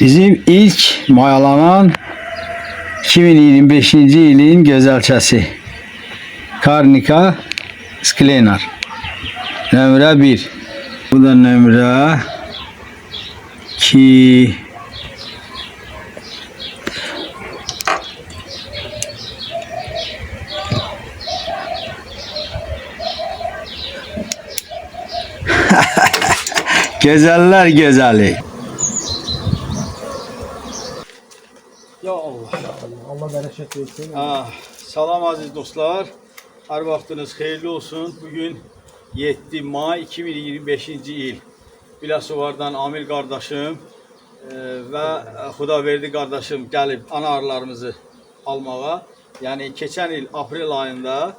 Bizim ilk mayalanan 2025-ci ilin gözəlçəsi Karnika Sklenar. Nömrə 1. Bu da nömrə 2. Gözəller gözəli. Ya Allah. Allah bereket versin. Salam aziz dostlar. Hər vaxtınız xeyirli olsun. Bugün 7 may 2025-ci il. Biləsuvardan Amil qardaşım və Xudaverdi qardaşım gəlib ana arılarımızı almağa. Yəni keçən il aprel ayında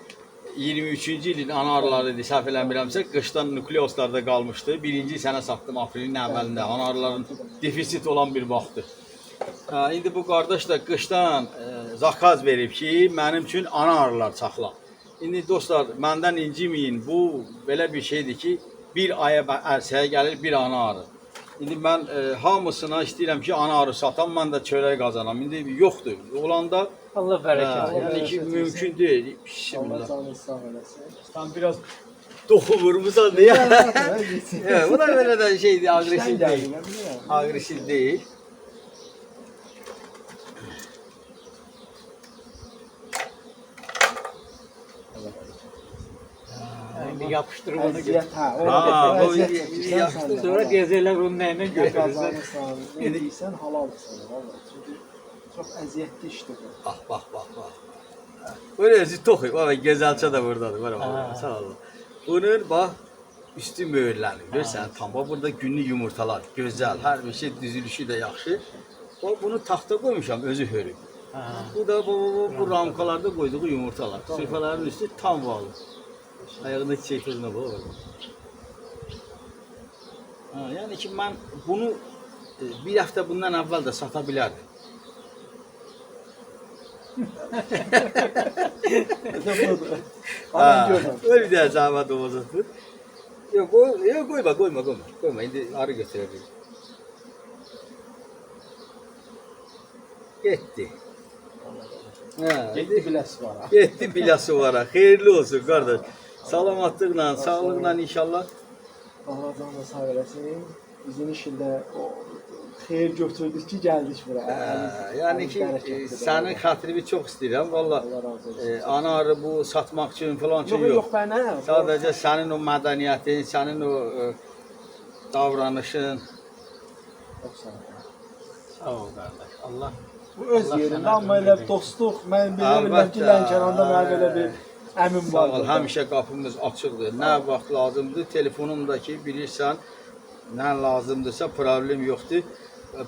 23-cü ilin ana arılarıydı, səhv eləmirəmsə, qışdan nukleoslarda qalmışdı. Birinci sənə satdım aprelin əvvəlində. Ana arıların defisit olan bir vaxtdır. İndi bu qardaş da qışdan zakaz verib ki, mənim üçün ana arılar saxla. İndi dostlar, məndən inciməyin, bu belə bir şeydir ki, bir aya ərsəyə gəlir bir ana arı. İndi mən hamısına istəyirəm ki, ana arı satam, mən də çörək qazanam. İndi yoxdur. Olanda Allah bereket. yəni ki, mümkün deyil. Allah canınızı sağ eləsin. Sen biraz toxu vurmusan diye. Evet, bu da böyle de şeydi, agresif değil. Agresif değil. Bir yapıştır onu götür. Əziyyət, hə, Ha, bu Yapıştır sonra gezerler onun neyine götürürsen. Qazanı sağ ne deyirsən, halaldır sana, vallahi. Çünki çox əziyyətli işdir bu. Bak. Böyle toxu, bak gözəlçə də buradadır. Bak, sağ ol. Bunun bak üstü mühürlənir. Görsən, tam bak burada günlük yumurtalar, gözəl, hər bir şey düzülüşü də yaxşı. Bak bunu taxta qoymuşam, özü hörüb. Bu da bu ramkalarda qoyduğu yumurtalar. Sırfaların üstü tam bağlı. Ayağında çiçek tozuna bak. Yəni ki, mən bunu bir həftə bundan əvvəl də sata bilərdim. Öyle bir zahmet olmasın. Yok koyma. İndi arı götürelim. Gitti. Getdi biləsi var. Gitti Biləsuvara. Xeyirli olsun qardaş. Salamatlıqla, sağlıqla inşallah. Allah canına sağ eləsin. Bizim işində o xeyir götürdük ki, gəldik bura. Yəni ki, sənin xətrini çox istəyirəm. Valla ana arı bu satmaq üçün falan üçün yox. Yox, bənə. Sadəcə sənin o mədəniyyətin, sənin o davranışın. Çox sağ ol. Sağ ol kardeş. Allah. Bu öz yerində, amma elə dostluq, mən bilirəm ki, Lənkəranda mənə belə bir əmin Sağ var. ol, həmişə qapımız açıqdır. Nə vaxt lazımdır, telefonumdakı bilirsən, nə lazımdırsa problem yoxdur.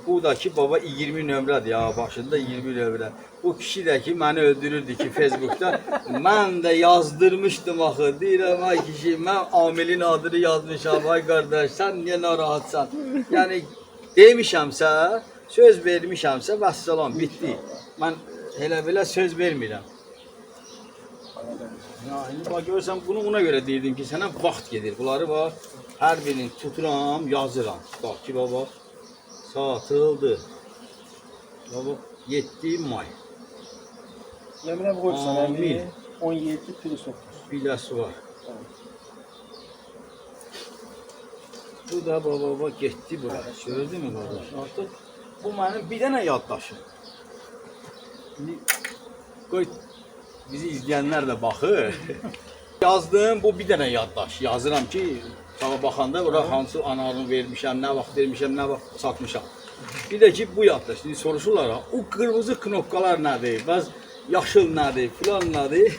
Bu da ki, baba 20 nömrədir ya, başında 20 nömrə. Bu kişi də ki, məni öldürürdü ki, Facebook'da. Mən də yazdırmışdım axı, deyirəm, ay kişi, mən Amilin adını yazmışam, ay qardaş, sən niyə narahatsan? Yəni, demişəmsə, söz vermişəmsə, vəssalam, bitdi. Mən elə belə söz vermirəm. Ya, indi bak görürsən, bunu ona göre deyirdim ki, sənə vaxt gedir. Bunları var, hər birini tuturam, yazıram. Bak ki, baba, satıldı. Baba, 7 may. Nömrə qoyursan, Amil. 17 plus 9. Biləsi var. Bu da baba getdi bura. Gördün mü qardaş? Artıq bu mənim bir dənə yaddaşım. İndi qoy bizi izləyənlər də baxır. Yazdım bu bir dənə yaddaş. Yazıram ki, sağa baxanda ora hansı anarını vermişəm, nə vaxt vermişəm, nə vaxt satmışam. Bir də ki bu yaddaş. Şimdi soruşurlar, o qırmızı knopkalar nədir? Bəz yaşıl nədir? Filan nədir?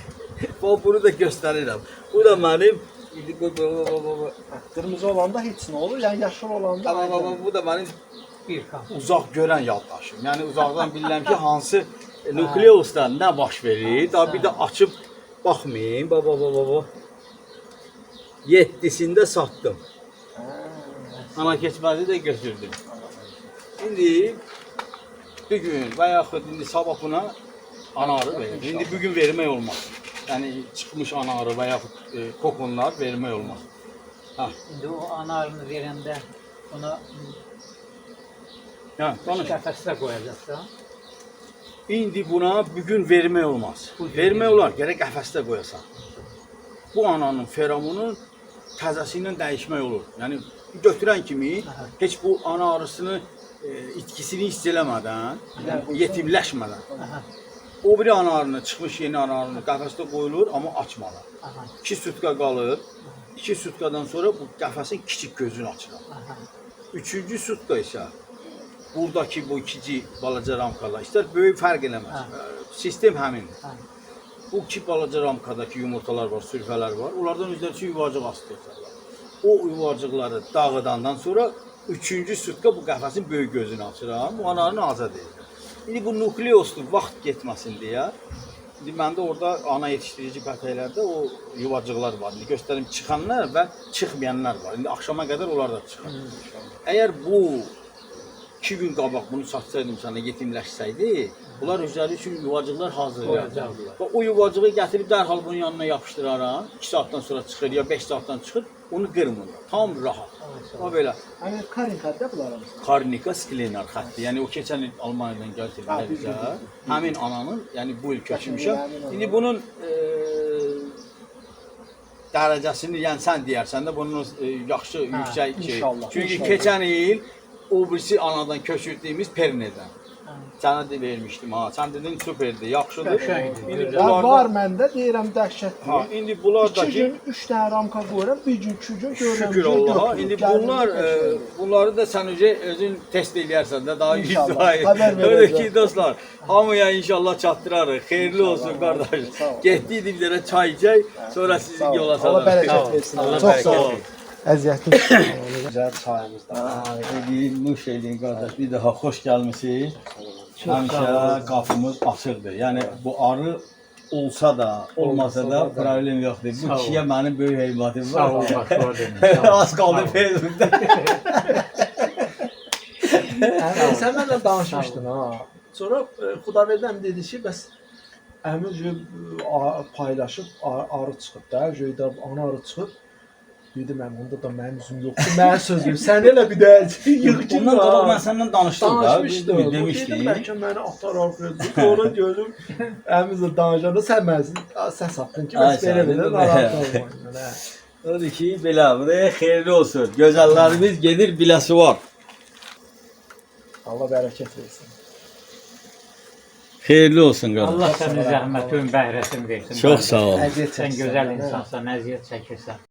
Bunu da göstərirəm. Bu da mənim Qırmızı olanda heç nə olur, yəni yaşıl olanda. bu da mənim Bir kan. uzaq görən yaddaşım. Yəni uzaqdan bilirəm ki, hansı nukleusda nə baş verir. Daha bir də açıb baxmayın. Baba. 7'sində satdım. Ana keçməzi də götürdüm. İndi bugün və yaxud indi sabah buna ana arı verir. İndi bugün vermək olmaz. Yəni çıxmış ana arı və yaxud kokonlar vermək olmaz. Şimdi o ana arını verende ona Hə, danış. Qəfəsdə qoyacaqsan. İndi buna bugün vermək olmaz. Vermək olar, gərək qəfəsdə qoyasan. Bu ananın feromonun təzəsi ilə dəyişmək olur. Yəni götürən kimi heç bu ana arısını itkisini hiss eləmədən, yetimləşmədən. O biri ana arını, çıxmış yeni ana arını qəfəsdə qoyulur, amma açmadan. 2 sutka qalır. 2 sutkadan sonra bu qəfəsin kiçik gözünü açılır. 3-cü sutka isə buradakı bu ikinci balaca ramkada istər böyük fərq eləməz. Sistem həmindir. Bu iki balaca ramkadakı yumurtalar var, sürfələr var. Onlardan özləri üçün yuvarcıq asılırlar. O yuvarcıqları dağıdandan sonra 3-cü sutka bu qəfəsin böyük gözünü açır. Bu anarını azad edir. İndi bu nukleosdur, vaxt getməsin deyə. İndi məndə orada ana yetişdirici pətəklərdə o yuvarcıqlar var. İndi göstərim çıxanlar və çıxmayanlar var. İndi axşama qədər onlar da çıxar. Əgər bu 2 gün qabaq bunu satsaydım sana yetimləşsəydi, bunlar özləri üçün yuvarcıqlar hazırlayacaqdılar. Və o yuvarcığı gətirib dərhal bunun yanına yapışdıraram. 2 saatdan sonra çıxır ya 5 saatdan çıxır, onu qırmır. Tam rahat. O belə. Hani karin xəttə bunlar. Karnika sklenar xətti. Yəni o keçən il Almaniyadan gətirdilər bizə. Həmin ananın, yəni bu il köçmüşəm. İndi bunun dərəcəsini, yəni sən deyərsən də bunun yaxşı, yüksək şey. Çünki keçən il o birisi anadan köçürdüyümüz Perne'dən. Sənə də vermişdim ha. Sən dedin superdir, yaxşıdır. Qəşəngdir. Var məndə deyirəm dəhşətdir. Ha, indi bunlardakı 2 gün 3 dənə ramka qoyuram, bir gün 2 gün görürəm. şükür Allaha. İndi bunları da sən özün test eləyərsən də daha İnşallah, 100%. xəbər verəcəm. Öyle dostlar, hamıya inşallah çatdırarıq. Xeyirli olsun qardaş. Getdiydik bir dənə çay içək, sonra sizi yola Allah salarıq. bərəkət versin. Çox sağ olun. Əziyyətli. Güzel çayımızda. Nuş eləyin qardaş, bir daha xoş gəlmisiniz. Həmişə qapımız açıqdır. Yəni bu arı olsa da, olmasa da problem yoxdur. Bu kişiyə mənim böyük heybatim var. Sağ ol, bax, Az qaldı Facebookda. Sən mənlə danışmışdın ha. Sonra Xudaverdən dedi ki, bəs əmi paylaşıb arı çıxıb da, jöydə ana arı çıxıb. Dedim onda da mənim üzüm yoxdur. Mən söz verim. Sən elə bir də yığ ki. Ondan qabaq mən səndən danışdım da. Danışmışdım. Demişdim. Bəlkə məni axtarar verdi. Sonra gördüm əmizlə danışanda sən mənsin səs atdın ki, bəs belə narahat olmayın. Odur ki, belə, buraya xeyirli olsun. Gözəllərimiz gedir, biləsi var. Allah bərəkət versin. Xeyirli olsun qardaş. Allah sənin zəhmətin bəhrəsini versin. Çox sağ ol. Əziyyət Sən çəksən. gözəl insansan, əziyyət çəkirsən.